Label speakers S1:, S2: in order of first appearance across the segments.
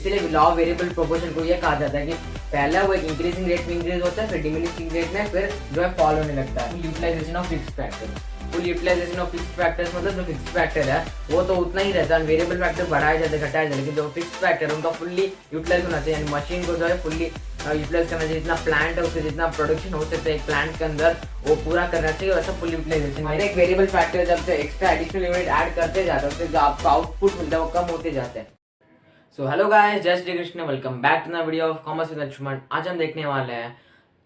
S1: इसीलिए law of variable proportion को ये कहा जाता है कि पहला वो एक इंक्रीजिंग रेट में इंक्रीज होता है, फिर डिमिनिशिंग रेट में फिर जो है फॉल होने लगता है। Utilisation of fixed factor, full utilisation of fixed factors मतलब जो फिक्स्ड फैक्टर है वो तो उतना ही रहता है, वेरिएबल फैक्टर बढ़ाया जाता है घटाया जाता है, लेकिन जो फिक्स्ड फैक्टर उनका फुल्ली यूटिलाइज होना चाहिए, यानी मशीन को जो है फुल्ली यूटिलाइज करना चाहिए। जितना प्लांट है उससे जितना प्रोडक्शन हो सकता है एक प्लांट के अंदर वो पूरा करना चाहिए, वैसा फुल यूटिलाइजेशन। हर एक वेरिएबल फैक्टर जब से एक्स्ट्रा एडिशनल यूनिट ऐड करते जाते हैं उससे जो आपका आउटपुट मिलता है वो कम होते जाते हैं। सो हेलो गाइस, जय Shri Krishna, welcome back to the video of commerce with Anshuman. आज हम देखने वाले हैं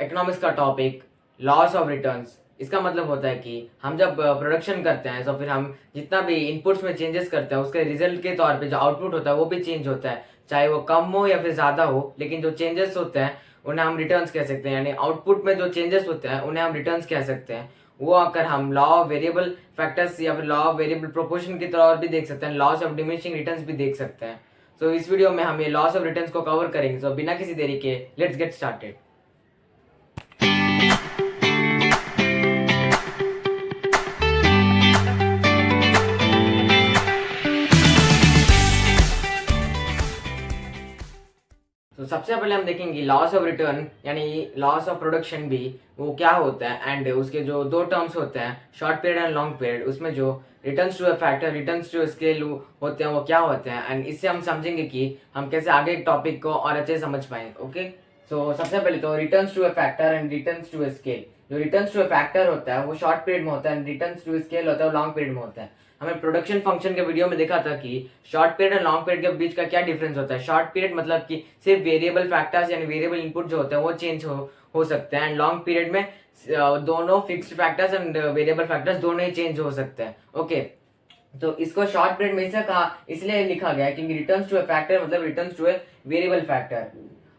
S1: इकोनॉमिक्स का टॉपिक लॉस ऑफ रिटर्न्स। इसका मतलब होता है कि हम जब प्रोडक्शन करते हैं तो फिर हम जितना भी इनपुट्स में चेंजेस करते हैं उसके रिजल्ट के तौर पे जो आउटपुट होता है वो भी चेंज होता है, चाहे वो कम हो या फिर ज़्यादा हो, लेकिन जो चेंजेस होते हैं उन्हें हम रिटर्न्स कह सकते हैं। यानी आउटपुट में जो चेंजेस होते हैं उन्हें हम रिटर्न्स कह सकते हैं। वो अगर हम लॉ ऑफ वेरिएबल फैक्टर्स या फिर लॉ ऑफ वेरिएबल प्रोपोर्शन की तरह और भी देख सकते हैं, लॉस ऑफ डिमिनिशिंग रिटर्न्स भी देख सकते हैं। तो इस वीडियो में हम ये लॉस ऑफ रिटर्न्स को कवर करेंगे। तो बिना किसी देरी के लेट्स गेट स्टार्टेड। तो सबसे पहले हम देखेंगे लॉस ऑफ रिटर्न यानी लॉस ऑफ प्रोडक्शन भी वो क्या होता है, एंड उसके जो दो टर्म्स होते हैं short period and long period, उसमें जो returns to a factor returns to scale होते हैं वो क्या होते हैं, एंड इससे हम समझेंगे कि हम कैसे आगे टॉपिक को और अच्छे से समझ पाएंगे। ओके, सो सबसे पहले तो returns to a factor and returns to a scale. जो रिटर्न्स टू अ फैक्टर होता है वो शॉर्ट पीरियड में होता है, रिटर्न्स टू स्केल होता है वो लॉन्ग पीरियड में होता है। हमने प्रोडक्शन फंक्शन के वीडियो में देखा था कि शॉर्ट पीरियड और लॉन्ग पीरियड के बीच का क्या डिफरेंस होता है। शॉर्ट पीरियड मतलब कि सिर्फ वेरिएबल फैक्टर्स यानी वेरिएबल इनपुट जो होते हैं वो चेंज हो सकते हैं, एंड लॉन्ग पीरियड में दोनों fixed factors and variable factors दोनों ही चेंज हो सकते हैं। ओके, तो इसको शॉर्ट पीरियड में इसे कहा इसलिए लिखा गया क्योंकि रिटर्न्स टू अ फैक्टर मतलब returns to a variable factor.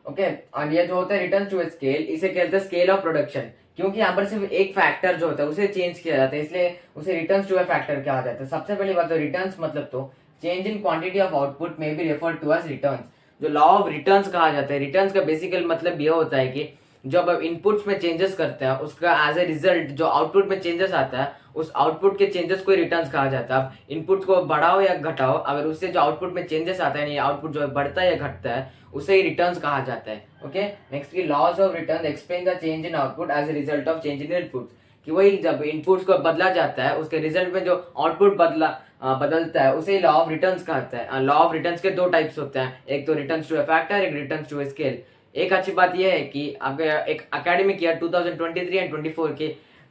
S1: Okay, और ये जो होता है रिटर्न्स टू अ स्केल, इसे कहते हैं स्केल ऑफ प्रोडक्शन, क्योंकि यहाँ पर सिर्फ एक फैक्टर जो होता है उसे चेंज किया जाता है इसलिए उसे रिटर्न्स टू अ फैक्टर कहा जाता है। सबसे पहली बात तो रिटर्न्स मतलब तो change in quantity of output में be referred to as returns. जो लॉ ऑफ रिटर्न्स कहा जाता है, रिटर्न्स का बेसिकल मतलब ये होता है कि जब आप इनपुट्स में चेंजेस करते हैं उसका एज ए रिजल्ट जो आउटपुट में चेंजेस आता है उस आउटपुट के चेंजेस को रिटर्न्स कहा जाता है। आप इनपुट को बढ़ाओ या घटाओ, अगर उससे जो आउटपुट में चेंजेस आता है आउटपुट जो बढ़ता है या घटता है उसे ही रिटर्न्स कहा जाता है। ओके, नेक्स्ट की laws of return explain the change in output as a result of change in input. कि वही जब इनपुट्स को बदला जाता है उसके रिजल्ट में जो आउटपुट बदलता है उसे लॉ ऑफ रिटर्न्स कहता है। लॉ ऑफ रिटर्न्स के दो टाइप्स होते हैं, एक तो रिटर्न्स टू अ फैक्टर, एक रिटर्न्स टू अ स्केल। एक अच्छी बात यह है कि अगर एक एकेडमिक ईयर 2023 एंड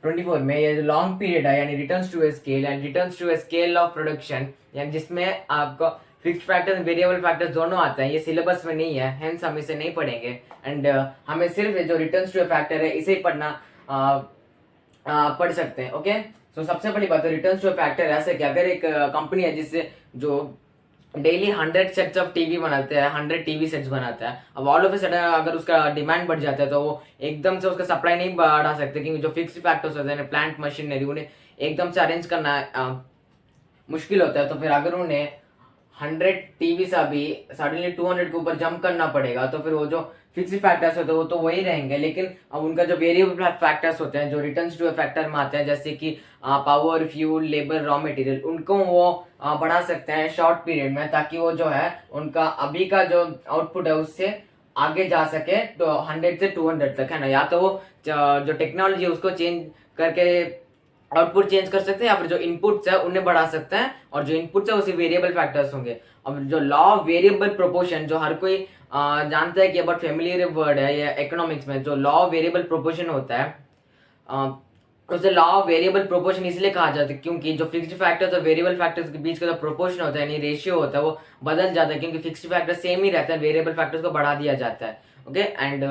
S1: 24 में ये लॉन्ग पीरियड है यानी returns to a scale and returns to a scale of production, यानी जिसमें आपको फिक्स्ड फैक्टर्स वेरिएबल फैक्टर्स दोनों आते हैं, ये सिलेबस में नहीं है, हेंस हम इसे नहीं पढ़ेंगे, एंड हमें सिर्फ जो रिटर्न्स टू अ फैक्टर है इसे ही पढ़ना पढ़ सकते हैं। ओके, सो सबसे बड़ी बात है रिटर्न्स टू अ फैक्टर ऐसे कि अगर एक कंपनी है जिससे जो डेली 100 सेट्स ऑफ टीवी बनाते हैं, 100 टीवी सेट्स बनाता है, अब ऑल ऑफ ए सडन अगर उसका डिमांड बढ़ जाता है तो वो एकदम से उसका सप्लाई नहीं बढ़ा सकते, क्योंकि जो फिक्स्ड फैक्टर्स होते हैं प्लांट मशीनरी उन्हें एकदम से अरेंज करना मुश्किल होता है। तो फिर अगर उन्हें 100 टीवी से अभी सडनली 200 के ऊपर जंप करना पड़ेगा तो फिर वो जो फिक्स्ड फैक्टर्स होते हैं वो तो वही रहेंगे, लेकिन अब उनका जो वेरिएबल फैक्टर्स होते हैं जो रिटर्न्स टू अ फैक्टर में आते हैं, जैसे कि power, fuel, labour, raw material, उनको वो बढ़ा सकते हैं शॉर्ट पीरियड में, ताकि वो जो है उनका अभी का जो आउटपुट है उससे आगे जा सके तो 100 से 200 तक, है ना। या तो वो जो टेक्नोलॉजी है उसको चेंज करके आउटपुट चेंज कर सकते हैं या फिर जो इनपुट्स है उन्हें बढ़ा सकते हैं, और जो इनपुट्स है उसे वेरिएबल फैक्टर्स होंगे। अब जो लॉ ऑफ वेरिएबल प्रोपोर्शन जो हर कोई जानता है कि बहुत फेमिलियर वर्ड है ये इकोनॉमिक्स में, जो लॉ ऑफ वेरिएबल प्रोपोर्शन होता है उसे लॉ ऑफ वेरिएबल प्रोपोर्शन इसलिए कहा जाता है क्योंकि जो फिक्स्ड फैक्टर्स और वेरिएबल फैक्टर्स के बीच का जो प्रोपोर्शन होता है यानी रेशियो होता है वो बदल जाता है, क्योंकि फिक्स्ड फैक्टर सेम ही रहता है, वेरिएबल फैक्टर्स को बढ़ा दिया जाता है। ओके, एंड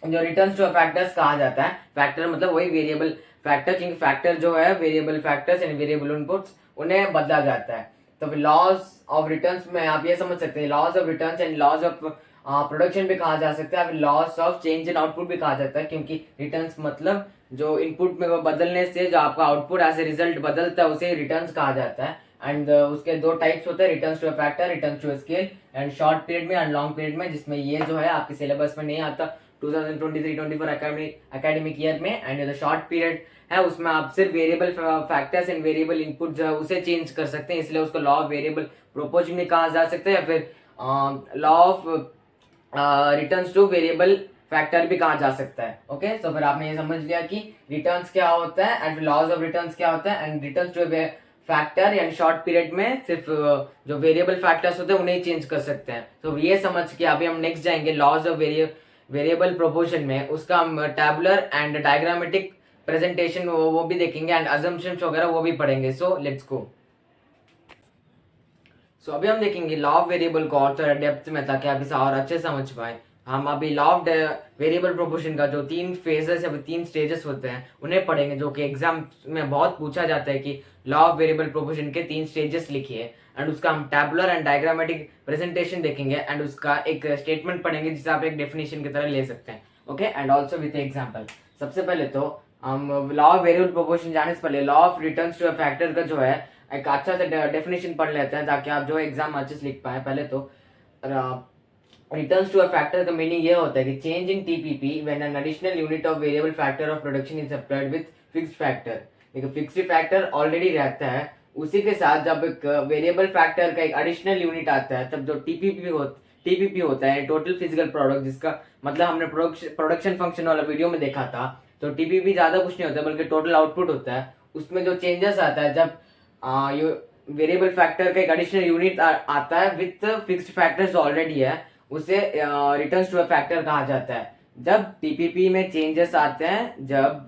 S1: जो रिटर्न्स टू फैक्टर्स कहा जाता है, फैक्टर मतलब वही वेरिएबल फैक्टर, क्योंकि फैक्टर जो है variable factors and variable inputs उन्हें बदला जाता है। तो फिर लॉस ऑफ रिटर्न्स में आप ये समझ सकते हैं loss of returns and loss of production भी कहा जा सकता है, फिर loss of change in output भी कहा जाता है, क्योंकि रिटर्न्स मतलब जो इनपुट में वो बदलने से जो आपका आउटपुट एज ए रिजल्ट बदलता है उसे रिटर्न्स कहा जाता है। एंड उसके दो टाइप्स होते हैं, returns to a factor, returns to a scale, and short period में एंड लॉन्ग पीरियड में, जिसमें ये जो है आपके सिलेबस में नहीं आता 2023-24 एकेडमिक ईयर में। एंड जो शॉर्ट पीरियड है उसमें आप सिर्फ variable factors and variable input जो है उसे चेंज कर सकते हैं, इसलिए उसको लॉ ऑफ वेरिएबल प्रोपोर्शन भी कहा जा सकता है या फिर law of returns two variable factor भी कहा जा सकता है। ओके, तो फिर आपने ये समझ लिया कि रिटर्न्स क्या होता है एंड लॉज ऑफ रिटर्न्स क्या होता है, एंड रिटर्न्स टू फैक्टर यानी शॉर्ट पीरियड में सिर्फ जो वेरिएबल फैक्टर्स होते हैं उन्हें चेंज कर सकते हैं। तो ये समझ के अभी हम नेक्स्ट जाएंगे लॉज ऑफ वेरिएबल प्रोपोर्शन में, उसका हम टैबुलर एंड डायग्रामेटिक प्रेजेंटेशन वो भी देखेंगे एंड अजम्पशंस वगैरह वो भी पढ़ेंगे। So let's go. सो अभी हम देखेंगे लॉ ऑफ वेरिएबल को और थोड़ा डेप्थ में, ताकि आप इसे और अच्छे से समझ पाए। हम अभी लॉ ऑफ वेरिएबल प्रोपोर्शन का जो 3 फेजेस या 3 स्टेजेस होते हैं उन्हें पढ़ेंगे, जो कि एग्जाम में बहुत पूछा जाता है कि लॉ ऑफ वेरिएबल प्रोपोर्शन के 3 स्टेजेस लिखिए, एंड उसका हम टैबुलर एंड डायग्रामेटिक प्रेजेंटेशन देखेंगे एंड उसका एक स्टेटमेंट पढ़ेंगे जिसे आप एक डेफिनेशन की तरह ले सकते हैं। Okay, and also with example. सबसे पहले तो हम लॉ ऑफ वेरिएबल प्रोपोर्शन जाने से पहले law of returns to a factor का जो है एक अच्छा सा डेफिनेशन पढ़ लेते हैं, ताकि आप जो एग्जाम अच्छे से लिख पाए। पहले तो रिटर्न्स टू अ फैक्टर का मीनिंग ये होता है कि change in TPP when an additional unit of variable factor of production is applied with fixed factor. देखो, फिक्स्ड फैक्टर ऑलरेडी रहता है, उसी के साथ जब एक वेरिएबल फैक्टर का एक एडिशनल यूनिट आता है तब जो टीपीपी होता है, टोटल फिजिकल प्रोडक्ट, जिसका मतलब हमने प्रोडक्शन फंक्शन वाला वीडियो में देखा था। तो टीपीपी ज्यादा कुछ नहीं होता बल्कि टोटल आउटपुट होता है। उसमें जो चेंजेस आता है जब वेरिएबल फैक्टर का एक एडिशनल यूनिट आता है विथ फिक्स्ड फैक्टर्स ऑलरेडी है, उसे रिटर्न्स टू अ फैक्टर कहा जाता है। जब टीपीपी में चेंजेस आते हैं, जब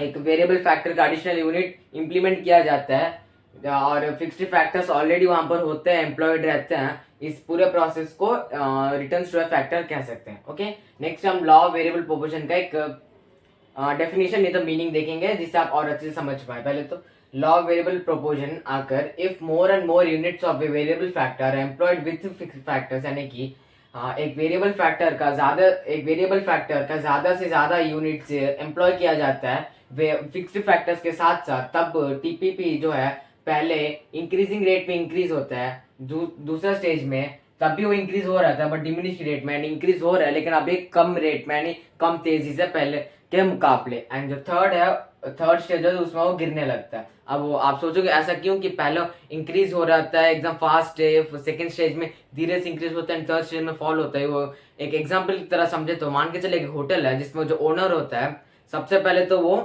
S1: एक वेरिएबल फैक्टर का एडिशनल यूनिट इंप्लीमेंट किया जाता है और फिक्स्ड फैक्टर्स ऑलरेडी वहां पर होते हैं, एम्प्लॉयड रहते हैं, इस पूरे प्रोसेस को रिटर्न्स टू अ फैक्टर कह सकते हैं। ओके, नेक्स्ट हम लॉ ऑफ वेरिएबल प्रोपोर्शन का एक डेफिनेशन नहीं तो मीनिंग देखेंगे, जिससे आप और अच्छे से समझ पाए। पहले तो लॉ ऑफ वेरिएबल प्रोपोर्शन आकर if more and more units of a variable factor employed with fixed factors, यानी कि एक वेरिएबल फैक्टर का ज्यादा से ज्यादा यूनिट से एम्प्लॉय किया जाता है फिक्स्ड फैक्टर्स के साथ साथ, तब टीपीपी जो है पहले इंक्रीजिंग रेट में इंक्रीज होता है, दूसरा स्टेज में तब भी वो इंक्रीज हो रहा था बट डिमिनिश रेट में, यानी इंक्रीज हो रहा है लेकिन अभी कम रेट में, यानी कम तेजी से पहले के मुकाबले। एंड जो थर्ड स्टेज है उसमें वो गिरने लगता है। अब वो आप सोचोगे ऐसा क्यों, कि पहले इंक्रीज हो रहा है एकदम फास्ट है, सेकंड स्टेज में धीरे से इंक्रीज होता है, थर्ड स्टेज में फॉल होता है। वो एक एग्जांपल की तरह समझे तो मान के चले एक होटल है जिसमें जो ओनर होता है, सबसे पहले तो वो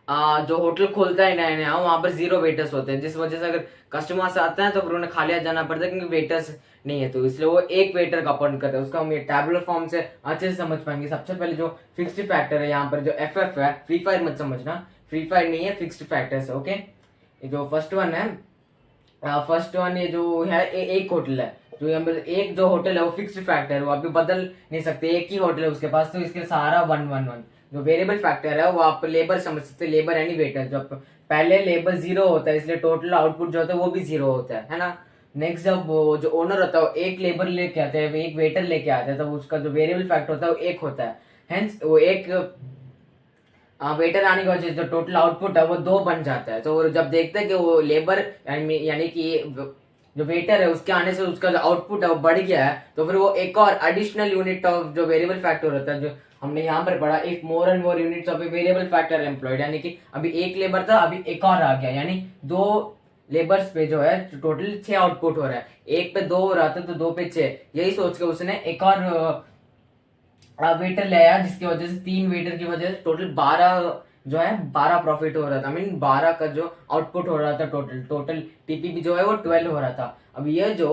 S1: जो होटल खोलता है नया नया, वहां पर 0 वेटर्स होते हैं, जिस वजह से अगर कस्टमर्स आते हैं तो फिर उन्हें खाली जाना पड़ता है क्योंकि वेटर्स नहीं है, तो इसलिए वो एक वेटर का अपॉइंट करता है। उसका हम ये टैबुलर फॉर्म से अच्छे से समझ पाएंगे। सबसे पहले जो फिक्स्ड फैक्टर है यहाँ पर जो एफ है, फ्री फायर मत समझना, फ्री फायर नहीं है, फिक्स्ड फैक्टर्स है। ओके, जो फर्स्ट वन ये जो है एक होटल है, जो यहाँ पर एक जो होटल है वो फिक्स्ड फैक्टर है, वो अभी बदल नहीं सकते, एक ही होटल है उसके पास, तो इसके सारा 111। जो वेरिएबल फैक्टर है वो आप लेबर समझ सकते हैं, लेबर यानी वेटर, जो पहले लेबर 0 होता है इसलिए टोटल आउटपुट जो होता है वो भी 0 होता है ना। नेक्स्ट जब वो जो ओनर होता है वो एक लेबर लेके आता है, एक वेटर लेके आता है, तब उसका जो वेरिएबल फैक्टर होता है वो 1 होता है। हेंस वो एक वेटर आने की वजह से जो टोटल आउटपुट है वो 2 बन जाता है। तो जब देखते हैं कि वो लेबर यानी कि जो वेटर है उसके आने से उसका जो आउटपुट है वो बढ़ गया है, तो फिर वो एक और एडिशनल यूनिट ऑफ जो वेरिएबल फैक्टर होता है, जो हमने यहाँ पर पढ़ा, if more and more units of a variable factor employed, यानी कि अभी एक लेबर था, अभी एक और आ गया, यानी 2 लेबर्स पे जो है टोटल 6 आउटपुट हो रहा है। एक पे 2 हो रहा था तो 2 पे 6, यही सोच के उसने एक और वेटर ले आया, जिसकी वजह से 3 वेटर की वजह से टोटल 12 प्रॉफिट हो रहा था। आई मीन 12 का जो आउटपुट हो रहा था, टोटल टीपीपी जो है वो 12 हो रहा था। अब ये जो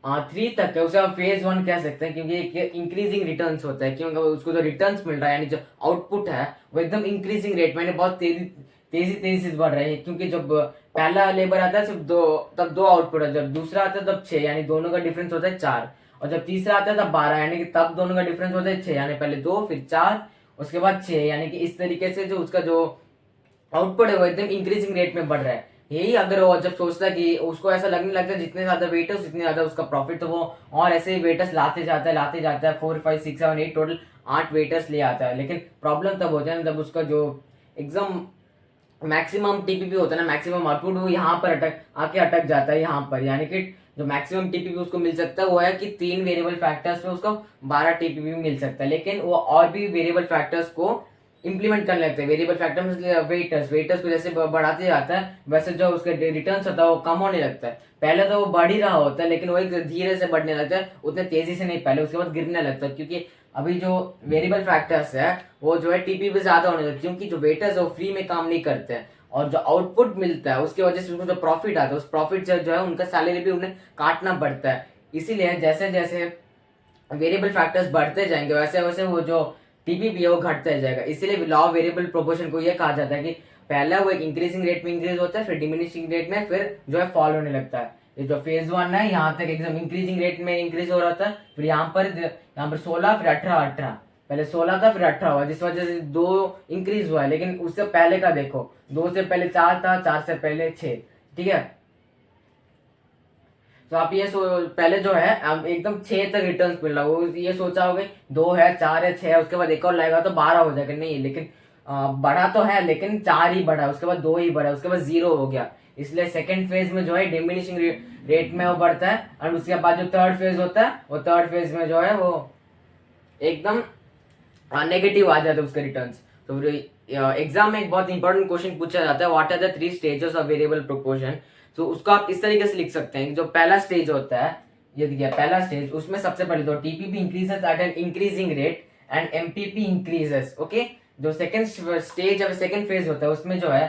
S1: 3 तक है उसे हम फेज 1 कह सकते हैं, क्योंकि एक इंक्रीजिंग रिटर्न्स होता है, क्योंकि उसको जो रिटर्न्स मिल रहा है यानी जो आउटपुट है वो एकदम इंक्रीजिंग रेट में, बहुत तेजी से बढ़ रही है, क्योंकि जब पहला लेबर आता है सिर्फ 2, तब 2 आउटपुट है, जब दूसरा आता है तब 6, यानी दोनों का डिफरेंस होता है 4, और जब तीसरा आता है तब 12, यानी कि तब दोनों का डिफरेंस होता है 6, यानी पहले 2 फिर 4 उसके बाद 6, यानी कि इस तरीके से जो उसका जो आउटपुट है वो एकदम इंक्रीजिंग रेट में बढ़ रहा है। यही अगर वो जब सोचता है कि उसको ऐसा लगने लगता है जितने ज्यादा वेटर्स उतने ज्यादा उसका प्रॉफिट, तो वो और ऐसे ही वेटर्स लाते जाता है 4 5 6 7 8 टोटल 8 वेटर्स ले आता है। लेकिन प्रॉब्लम तब होता है जब उसका जो एकदम मैक्सिमम टीपीपी होता है ना, मैक्सिमम आउटपुट, वो यहाँ पर अटक जाता है यहाँ पर, यानी कि जो मैक्सिमम टीपीपी उसको मिल सकता है वो है कि 3 वेरिएबल फैक्टर्स में उसको 12 टीपीपी मिल सकता है, लेकिन वो और भी वेरिएबल फैक्टर्स को इंप्लीमेंट करने लगते हैं। वेरिएबल फैक्टर में वेटर्स वेटर्स को जैसे बढ़ाते जाता है वैसे जो उसके रिटर्न्स होता है वो कम होने लगता है। पहले तो वो बढ़ ही रहा होता है लेकिन वही धीरे से बढ़ने लगता है, उतने तेजी से नहीं, पहले उसके बाद गिरने लगता है, क्योंकि अभी जो वेरिएबल फैक्टर्स है वो जो है टीपी पे ज्यादा होने लगते हैं, क्योंकि जो वेटर्स है वो फ्री में काम नहीं करते हैं और जो आउटपुट मिलता है उसकी वजह से उनको जो प्रॉफिट आता है उस प्रॉफिट से जो है उनका सैलरी भी उन्हें काटना पड़ता है। इसीलिए जैसे जैसे वेरिएबल फैक्टर्स बढ़ते जाएंगे वैसे वैसे वो जो टीपीपी है वो घटता जाएगा। इसीलिए लॉ ऑफ वेरिएबल प्रोपोर्शन को ये कहा जाता है कि पहला वो एक इंक्रीजिंग रेट में इंक्रीज होता है, फिर डिमिनिशिंग रेट में फिर जो है फॉल होने लगता है। ये जो फेज 1 है यहाँ तक एकदम इंक्रीजिंग रेट में इंक्रीज हो रहा था, फिर यहाँ पर 16, फिर 18, पहले 16 था फिर 18 हुआ, जिस वजह से 2 इंक्रीज हुआ है। लेकिन उससे पहले का देखो, 2 से पहले 4 था, 4 से पहले 6, ठीक है। तो आप ये पहले जो है एकदम 6 तक रिटर्न मिल रहा है, वो ये सोचा होगा 2 है, 4 है, 6 है, उसके बाद एक और लगेगा तो 12 हो जाएगा, नहीं, लेकिन बढ़ा तो है लेकिन 4 ही बढ़ा, उसके बाद 2 ही बढ़ा, उसके बाद 0 हो गया। इसलिए सेकंड फेज में जो है डिमिनिशिंग रेट में वो बढ़ता है, और उसके बाद जो थर्ड फेज होता है वो थर्ड फेज में जो है वो एकदम नेगेटिव आ जाते हैं उसके रिटर्न्स। तो एग्जाम में एक बहुत इंपॉर्टेंट क्वेश्चन पूछा जाता है, what are the 3 stages of variable proportion. तो उसको आप इस तरीके से लिख सकते हैं, जो पहला स्टेज होता है, ये देखिए पहला स्टेज, उसमें सबसे पहले तो TPP increases eight an increasing rate and MPP increases, okay. जो सेकंड स्टेज और सेकंड फेज होता है उसमें जो है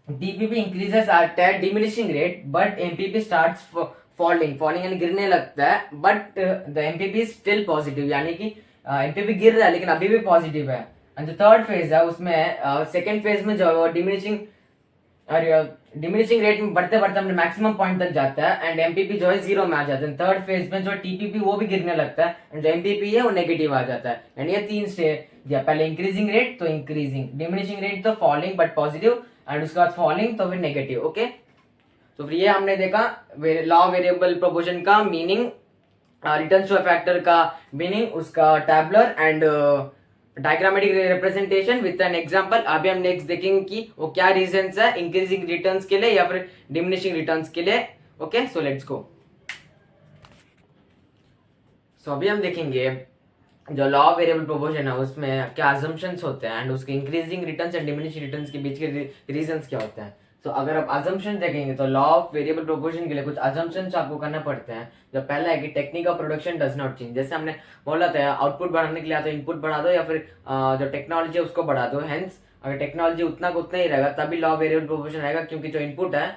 S1: TPP increases eight A diminishing rate but MPP starts falling यानी गिरने लगता है, but the MPP is still positive, यानी कि एमपीपी गिर रहा है लेकिन अभी भी पॉजिटिव है। एंड जो थर्ड फेज है उसमें सेकंड फेज में जो है डिमिनिशिंग रेट में बढ़ते बढ़ते अपने मैक्सिमम पॉइंट तक जाता है एंड एमपीपी जो है 0 में आ जाता है। थर्ड फेज में जो टीपीपी वो भी गिरने लगता है एंड जो एमपीपी है वो नेगेटिव आ जाता है। एंड ये 3 स्टेज, पहले इंक्रीजिंग रेट तो इंक्रीजिंग, डिमिनिशिंग रेट तो फॉलिंग बट पॉजिटिव, एंड उसके बाद फॉलिंग तो फिर नेगेटिव, ओके। तो फिर ये हमने देखा लॉ वेरिएबल प्रोपोर्शन का meaning, returns to a factor का मीनिंग, उसका tabular and diagrammatic representation with an example. अभी हम नेक्स्ट देखेंगे कि वो क्या रीजंस है इंक्रीजिंग रिटर्न्स के लिए या फिर डिमिनिशिंग रिटर्न्स के लिए, ओके। So let's go. सो अभी हम देखेंगे जो लॉ ऑफ वेरिएबल प्रोपोर्शन है उसमें क्या अजम्पशंस होते हैं एंड उसके increasing returns and diminishing returns के बीच के रीजंस क्या होते हैं। तो अगर आप अजम्पशन देखेंगे तो लॉ ऑफ वेरिएबल प्रोपोर्शन के लिए कुछ अजम्पशंस आपको करना पड़ते हैं। जो पहला है कि technique of production does not change, जैसे हमने बोला था आउटपुट बढ़ाने के लिए या तो इनपुट बढ़ा दो या फिर जो टेक्नोलॉजी है उसको बढ़ा दो। हेंस अगर टेक्नोलॉजी उतना का उतना ही रहेगा तभी लॉ ऑफ वेरिएबल प्रोपोर्शन रहेगा, क्योंकि जो इनपुट है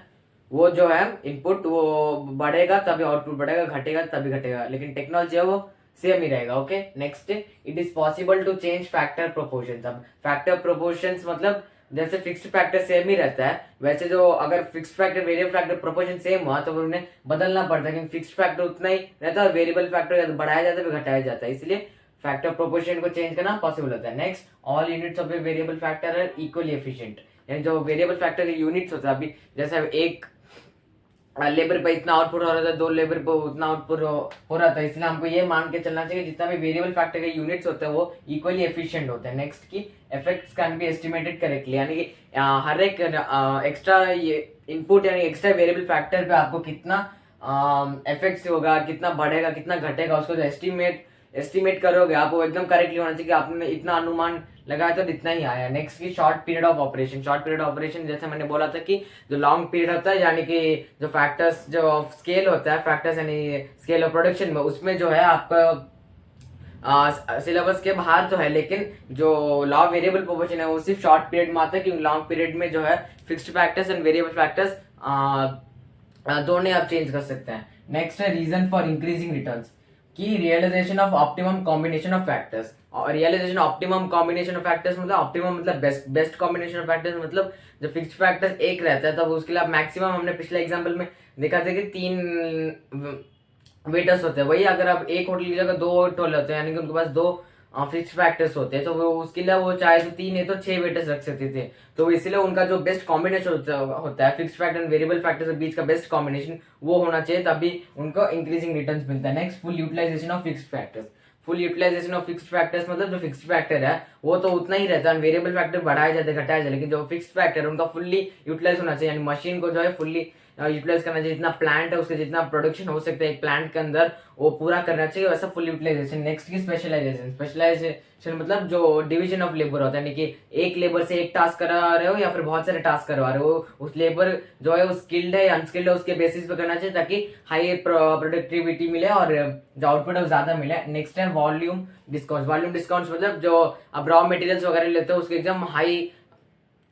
S1: वो जो है इनपुट वो बढ़ेगा तभी आउटपुट बढ़ेगा, घटेगा तभी घटेगा, लेकिन टेक्नोलॉजी है वो सेम ही रहेगा, okay. Next, it is possible to change factor proportions. अब फैक्टर प्रोपोर्शंस मतलब जैसे फिक्स्ड फैक्टर सेम ही रहता है वैसे जो अगर fixed factor variable factor proportion same हुआ तो उन्हें बदलना पड़ता है, क्योंकि फिक्स्ड फैक्टर उतना ही रहता है, वेरिएबल फैक्टर या तो बढ़ाया जाता है या घटाया जाता है, इसलिए फैक्टर प्रोपोर्शन को चेंज करना पॉसिबल होता है। Next, all units of a variable factor are equally efficient, यानी जो वेरिएबल फैक्टर के यूनिट्स होता है, अभी जैसे एक लेबर पे इतना आउटपुट हो रहा था, 2 लेबर पे उतना आउटपुट हो रहा था, इसलिए हमको ये मान के चलना चाहिए जितना भी वेरिएबल फैक्टर के यूनिट्स होते हैं वो इक्वली एफिशिएंट होते हैं। नेक्स्ट की effects can be estimated correctly, यानी कि हर एक एक्स्ट्रा ये इनपुट यानी एक्स्ट्रा वेरिएबल फैक्टर पे आपको कितना इफेक्ट्स होगा, कितना बढ़ेगा कितना घटेगा, उसको जो एस्टिमेट करोगे आप वो एकदम करेक्टली होना चाहिए कि आपने इतना अनुमान लगाया तो इतना ही आया। नेक्स्ट की short period of operation. Short period of operation जैसे मैंने बोला था कि जो लॉन्ग पीरियड होता है, यानी कि जो फैक्टर्स जो स्केल होता है, फैक्टर्स यानी स्केल ऑफ प्रोडक्शन में, उसमें जो है आपका सिलेबस के बाहर तो है, लेकिन जो लॉ वेरिएबल प्रोपोर्शन है वो सिर्फ शॉर्ट पीरियड में आता है, क्योंकि लॉन्ग पीरियड में जो है fixed factors and variable factors दोनों आप चेंज कर सकते हैं। नेक्स्ट है रीजन फॉर इंक्रीजिंग रिटर्न्स की realisation of optimum combination of factors. और realisation optimum combination of factors मतलब ऑप्टिमम मतलब बेस्ट कॉम्बिनेशन ऑफ फैक्टर्स मतलब जब फिक्स्ड फैक्टर्स एक रहता है तब उसके लिए मैक्सिमम, हमने पिछले एग्जांपल में देखा था कि 3 वेटर्स होते हैं, वही अगर आप एक होटल की जगह 2 होटल होते हैं, यानी कि उनके पास 2 फिक्स्ड फैक्टर्स होते हैं, तो वो उसके लिए वो चाहे तो 3 है तो 6 वेटर्स रख सकते थे। तो इसलिए उनका जो बेस्ट कॉम्बिनेशन होता है fixed factor and variable factors के बीच का बेस्ट कॉम्बिनेशन वो होना चाहिए, तभी उनको इंक्रीजिंग रिटर्न्स मिलता है। Next, full utilisation of fixed factors. Full utilisation of fixed factors मतलब जो फिक्स्ड फैक्टर है वो तो उतना ही रहता है, वेरिएबल फैक्टर बढ़ाया जाता है घटाया जाता है, लेकिन जो फिक्स्ड फैक्टर है उनका फुल्ली यूटिलाइज होना चाहिए, यानी मशीन को जो है फुल्ली यूटिलाइज करना चाहिए, जितना प्लांट है उसके जितना प्रोडक्शन हो सकता है एक प्लांट के अंदर वो पूरा करना चाहिए, वैसा फुल यूटिलाइजेशन। नेक्स्ट की स्पेशलाइजेशन। स्पेशलाइजेशन मतलब जो डिवीजन ऑफ लेबर होता है, यानी कि एक लेबर से एक टास्क करा रहे हो या फिर बहुत सारे टास्क करवा रहे हो, उस लेबर जो है वो स्किल्ड है या अनस्किल्ड है उसके बेसिस पे करना चाहिए, ताकि हाई प्रोडक्टिविटी मिले और जो आउटपुट है वो ज्यादा मिले। नेक्स्ट है वॉल्यूम डिस्काउंट। वॉल्यूम डिस्काउंट मतलब जो अब रॉ मटेरियल्स वगैरह लेते हो उसके एकदम हाई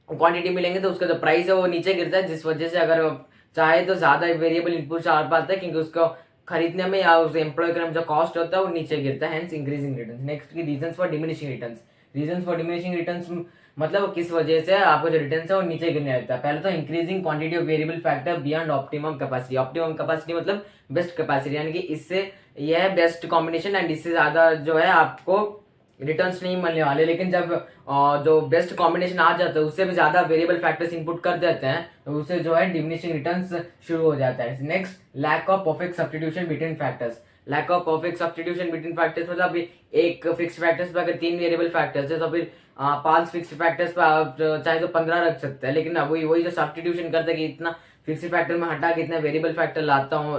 S1: क्वांटिटी मिलेंगे तो उसका जो प्राइस है वो नीचे गिरता है, जिस वजह से अगर चाहे तो ज्यादा वेरिएबल इनपुट आ पाता है, क्योंकि उसको खरीदने में या उस एम्प्लॉय करने में जो कॉस्ट होता है वो नीचे गिरता है, हेंस इंक्रीजिंग रिटर्न्स। नेक्स्ट की reasons for diminishing returns. Reasons for diminishing returns मतलब किस वजह से आपको जो रिटर्न्स है वो नीचे गिरने लगता है। पहले तो increasing quantity of variable factor beyond optimum capacity. Optimum capacity मतलब बेस्ट कैपेसिटी, यानी कि इससे यह है बेस्ट कॉम्बिनेशन एंड इससे ज्यादा जो है आपको रिटर्न्स नहीं मिलने वाले। लेकिन जब जो बेस्ट कॉम्बिनेशन आ जाता है उससे भी ज्यादा वेरिएबल फैक्टर्स इनपुट कर देते हैं तो उससे जो है डिमिनिशिंग रिटर्न्स शुरू हो जाता है। Next, lack of perfect substitution between factors. Lack of perfect substitution between factors मतलब अभी एक फिक्स फैक्टर्स पे अगर 3 वेरिएबल फैक्टर्स है तो फिर 5 फिक्स फैक्टर्स पे आप चाहे तो 15 रख सकते हैं, लेकिन अब वही जो सब्स्टिट्यूशन करता है कि इतना फिक्स फैक्टर में हटा के इतना वेरिएबल फैक्टर लाता हूँ,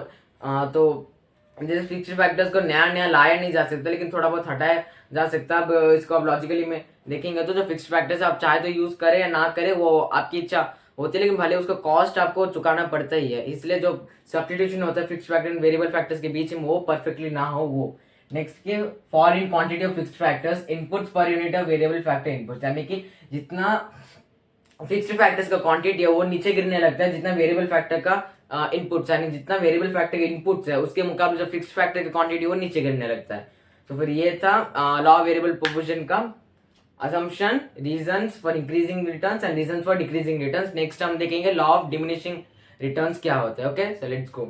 S1: तो जैसे फिक्स्ड फैक्टर्स को नया नया लाया नहीं जा सकता लेकिन थोड़ा बहुत हटाया जा सकता है। अब इसको आप लॉजिकली में देखेंगे तो जो फिक्स्ड फैक्टर्स आप चाहे तो यूज करें या ना करें वो आपकी इच्छा होती है, लेकिन भले उसका कॉस्ट आपको चुकाना पड़ता ही है। इसलिए जो सब्स्टिट्यूशन होता है fixed factor and variable factors के बीच में वो परफेक्टली ना हो वो। नेक्स्ट के for in quantity of fixed factors inputs per unit of variable factor inputs, यानी कि जितना फिक्स्ड फैक्टर्स का क्वांटिटी है वो नीचे गिरने लगता है जितना वेरिएबल फैक्टर का इनपुट्स, यानी जितना वेरिएबल फैक्टर के इनपुट्स है उसके मुकाबले जो फिक्स्ड फैक्टर की क्वांटिटी वो नीचे गिरने लगता है। तो फिर ये था लॉ ऑफ वेरिएबल प्रोपोर्शन का assumption, reasons for increasing returns and reasons for decreasing returns. Next हम देखेंगे लॉ ऑफ डिमिनिशिंग रिटर्न्स क्या होता है। Okay, so let's go.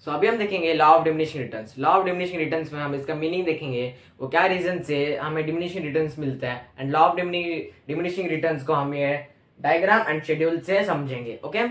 S1: सो अभी हम देखेंगे law of diminishing returns. Law of diminishing returns में हम इसका मीनिंग देखेंगे, वो क्या रीजन से हमें डिमिनिशिंग रिटर्न्स मिलता है, and law of diminishing returns को हम ये डायग्राम एंड शेड्यूल से समझेंगे। ओके,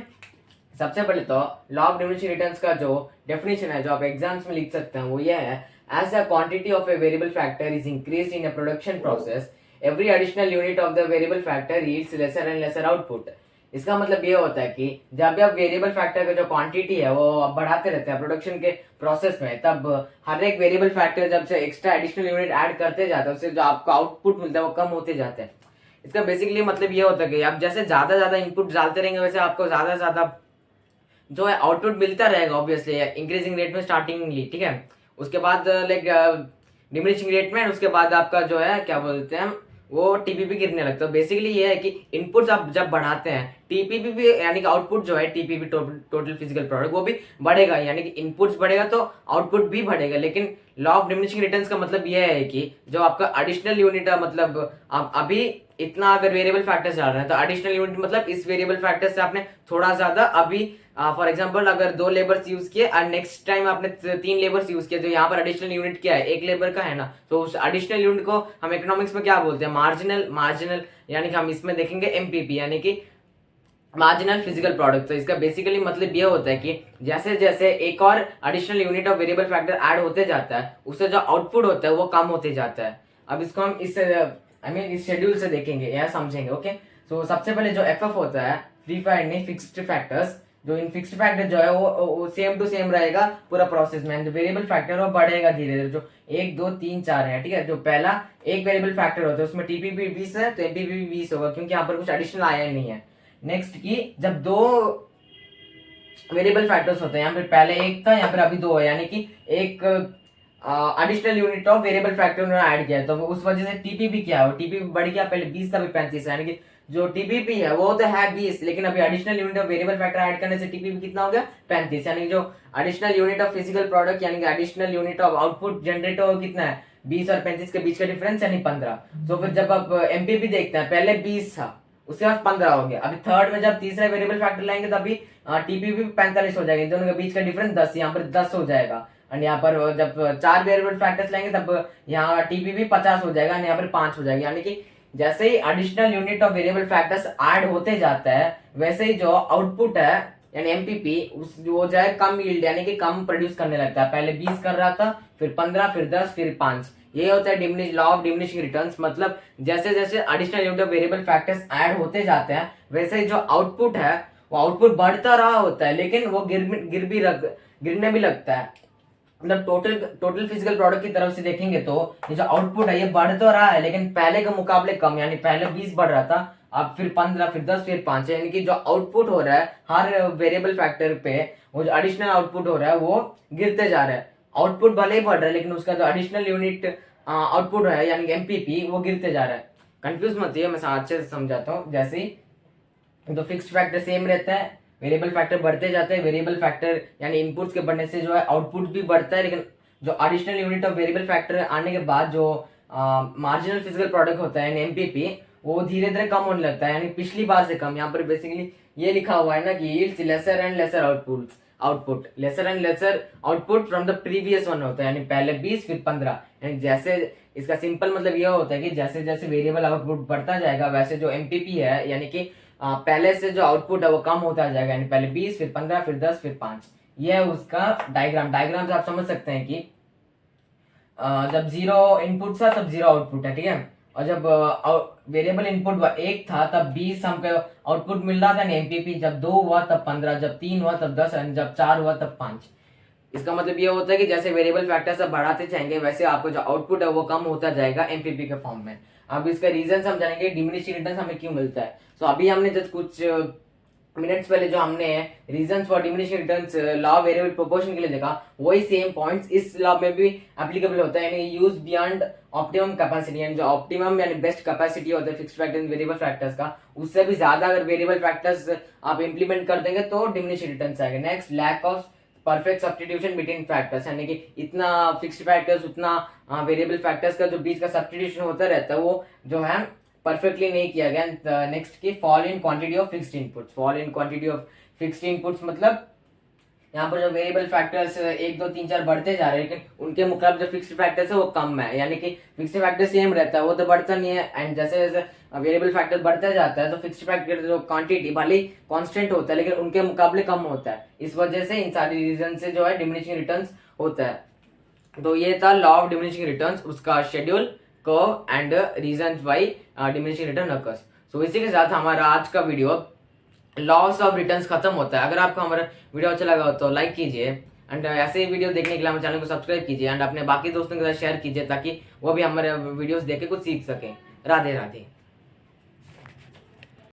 S1: सबसे पहले तो लॉ ऑफ डिमिनिशिंग रिटर्न्स का जो डेफिनेशन है जो आप एग्जाम्स में लिख सकते हैं वो ये है, as the quantity of a variable factor is increased in a production process, every additional unit of the variable factor yields lesser and lesser output. इसका मतलब ये होता है कि जब भी आप वेरिएबल फैक्टर का जो क्वांटिटी है वो आप बढ़ाते रहते हैं प्रोडक्शन के प्रोसेस में, तब हर एक वेरिएबल फैक्टर जब से एक्स्ट्रा एडिशनल यूनिट ऐड करते जाता है उससे जो आपको आउटपुट मिलता है वो कम होते जाते हैं। इसका बेसिकली मतलब ये होता है कि आप जैसे ज्यादा ज्यादा इनपुट डालते रहेंगे वैसे आपको ज्यादा ज्यादा जो है आउटपुट मिलता रहेगा, ऑब्वियसली इंक्रीजिंग रेट में स्टार्टिंगली, ठीक है। उसके बाद लाइक डिमिनिशिंग रेट में, उसके बाद आपका जो है क्या बोलते हैं वो टीपीपी गिरने लगता है। बेसिकली ये है कि इनपुट्स आप जब बढ़ाते हैं टीपीपी भी, यानी कि आउटपुट जो है टीपीपी टोटल फिजिकल प्रोडक्ट वो भी बढ़ेगा, यानी कि इनपुट्स बढ़ेगा तो आउटपुट भी बढ़ेगा। लेकिन लॉ ऑफ डिमिनिशिंग रिटर्न्स का मतलब ये है कि जो आपका एडिशनल यूनिट है, मतलब आप अभी इतना अगर वेरिएबल फैक्टर्स डाल रहे हैं तो एडिशनल यूनिट मतलब इस वेरिएबल फैक्टर से आपने थोड़ा ज्यादा अभी फॉर एग्जांपल अगर 2 लेबर्स यूज किए और नेक्स्ट टाइम आपने 3 लेबर्स यूज किए तो यहाँ पर एडिशनल यूनिट क्या है, 1 लेबर का है ना, तो उस एडिशनल यूनिट को हम इकोनॉमिक्स में क्या बोलते हैं, मार्जिनल, यानी कि हम इसमें देखेंगे एमपीपी, यानी कि मार्जिनल फिजिकल प्रोडक्ट। तो इसका बेसिकली मतलब ये होता है कि जैसे जैसे एक और additional unit of variable factor add होते जाता है उससे जो आउटपुट होता है वो कम होते जाता है। अब इसको हम इस शेड्यूल से देखेंगे या समझेंगे। ओके, सो सबसे पहले जो एफ होता है फ्री फाइंड फिक्स्ड फैक्टर्स, जो इन फिक्स्ड फैक्टर जो है वो सेम टू सेम रहेगा पूरा प्रोसेस में, जो वेरिएबल फैक्टर वो बढ़ेगा धीरे धीरे, जो 1 2 3 4 है, ठीक है। जो पहला एक वेरिएबल फैक्टर होता है उसमें टीपीपी 20 है तो एमपीपी भी 20 होगा क्योंकि यहाँ पर कुछ एडिशनल आया नहीं है। नेक्स्ट की जब 2 वेरिएबल फैक्टर्स होते हैं, यहाँ पर पहले 1 था यहाँ पर अभी 2 है, यानी कि एक additional unit of variable factor उन्होंने ऐड किया, तो उस वजह से टीपीपी क्या है, टीपीपी बढ़ गया, पहले 20 था अभी 35 है, यानी कि जो टीपीपी है वो तो है 20, लेकिन अभी additional unit of variable factor add करने से टीपीपी कितना हो गया 35, यानी जो additional unit of physical product यानी कि additional unit of output generate हो कितना है 20 और 35 के बीच का डिफरेंस यानी 15। तो फिर जब आप एमपीपी देखते हैं पहले 20 था उसके बाद 15 हो गया, अभी थर्ड में जब तीसरा वेरिएबल फैक्टर लाएंगे तो अभी टीपीपी 45 हो जाएगा, दोनों के बीच का डिफरेंस 10, यहाँ पर 10 हो जाएगा। और यहाँ पर जब 4 वेरिएबल फैक्टर्स लाएंगे तब यहाँ टीपीपी 50 हो जाएगा, यहाँ पर 5 हो जाएगा, यानी कि जैसे ही additional unit of variable factors add होते जाता है वैसे ही जो आउटपुट है यानी एमपीपी उस जो जाए कम यील्ड यानी कि कम प्रोड्यूस करने लगता है। पहले 20 कर रहा था, फिर 15, फिर 10, फिर 5। ये होता है लॉ ऑफ डिमिनिशिंग रिटर्न्स, मतलब जैसे जैसे additional unit of variable factors add होते जाते हैं वैसे ही जो आउटपुट है वो आउटपुट बढ़ता रहा होता है, लेकिन वो गिरने भी लगता है। मतलब टोटल फिजिकल प्रोडक्ट की तरफ से देखेंगे तो ये जो आउटपुट है ये बढ़ तो रहा है, लेकिन पहले के मुकाबले कम, यानी पहले 20 बढ़ रहा था, अब फिर 15, फिर 10, फिर 5, यानी कि जो आउटपुट हो रहा है हर वेरिएबल फैक्टर पे, वो जो एडिशनल आउटपुट हो रहा है वो गिरते जा रहा है। आउटपुट भले ही बढ़ रहा है, लेकिन उसका जो एडिशनल यूनिट आउटपुट है यानी कि एमपीपी वो गिरते जा रहा है। कंफ्यूज मत होइए, मैं अच्छे से समझाता हूँ। जैसे ही तो फिक्स्ड फैक्टर सेम रहता है, वेरिएबल फैक्टर बढ़ते जाते हैं, वेरिएबल फैक्टर यानी इनपुट्स के बढ़ने से जो है आउटपुट भी बढ़ता है, लेकिन जो additional unit of variable factor आने के बाद जो मार्जिनल फिजिकल प्रोडक्ट होता है यानी एमपीपी, वो धीरे धीरे कम होने लगता है, यानी पिछली बार से कम। यहाँ पर बेसिकली ये लिखा हुआ है ना कि yields lesser and lesser output lesser and lesser output from the previous one होता है, यानी पहले 20 फिर 15। यानी जैसे इसका सिंपल मतलब यह होता है कि जैसे जैसे वेरिएबल आउटपुट बढ़ता जाएगा, वैसे जो एमपीपी है यानी कि पहले से जो आउटपुट है वो कम होता जाएगा, यानी पहले 20 फिर 15 फिर 10 फिर 5। ये है उसका डायग्राम से आप समझ सकते हैं कि जब 0 इनपुट था तब 0 आउटपुट है, ठीक है। और जब वेरिएबल इनपुट 1 था तब 20 हमको आउटपुट मिल रहा था ना एमपीपी, जब 2 हुआ तब 15, जब 3 हुआ तब 10, जब 4 हुआ तब 5। इसका मतलब ये होता है कि जैसे वेरिएबल फैक्टर सब बढ़ाते जाएंगे, वैसे आपको जो आउटपुट है वो कम होता जाएगा एमपीपी के फॉर्म में। अब इसका रीजन समझाएंगे डिमिनिशिंग रिटर्न्स हमें क्यों मिलता है। सो अभी हमने जस्ट कुछ मिनट्स पहले जो हमने reasons for diminishing returns law variable proportion के लिए देखा, वही सेम पॉइंट्स इस लॉ में भी एप्लीकेबल होता है, यानी यूज बियॉन्ड ऑप्टिमम कैपेसिटी, यानी जो ऑप्टिमम यानी बेस्ट कैपेसिटी होता है फिक्स्ड फैक्टर वेरिएबल फैक्टर्स का, उससे भी ज्यादा अगर वेरिएबल फैक्टर्स आप इंप्लीमेंट कर देंगे तो डिमिनिशिंग रिटर्न्स आएगा। Next, lack of perfect substitution between factors, यानी कि इतना फिक्स्ड फैक्टर्स उतना वेरिएबल फैक्टर्स का जो बीच का सब्स्टिट्यूशन होता रहता है वो जो है परफेक्टली नहीं किया गया। नेक्स्ट की fall in quantity of fixed inputs. Fall in quantity of fixed inputs मतलब यहाँ पर जो वेरिएबल फैक्टर्स 1, 2, 3, 4 बढ़ते जा रहे हैं, लेकिन उनके मुकाबले जो फिक्स्ड फैक्टर्स है वो कम है, यानी कि फिक्स्ड फैक्टर सेम रहता है, वो तो बढ़ता नहीं है। एंड जैसे जैसे वेरिएबल फैक्टर बढ़ता जाता है तो फिक्स्ड फैक्टर जो क्वांटिटी भले ही कांस्टेंट होता है, लेकिन उनके मुकाबले कम होता है। इस वजह से इन सारी रीजन से जो है डिमिनिशिंग रिटर्न्स होता है। तो ये था लॉ ऑफ डिमिनिशिंग रिटर्न्स, उसका schedule, curve and reason why diminishing return occurs. So इसी के साथ हमारा आज का वीडियो लॉस ऑफ रिटर्न्स खत्म होता है। अगर आपको हमारा वीडियो अच्छा लगा हो तो लाइक कीजिए, एंड ऐसे ही वीडियो देखने के लिए हमारे चैनल को सब्सक्राइब कीजिए, एंड अपने बाकी दोस्तों के साथ शेयर कीजिए ताकि वो भी हमारे वीडियोस देख के कुछ सीख सकें। राधे राधे।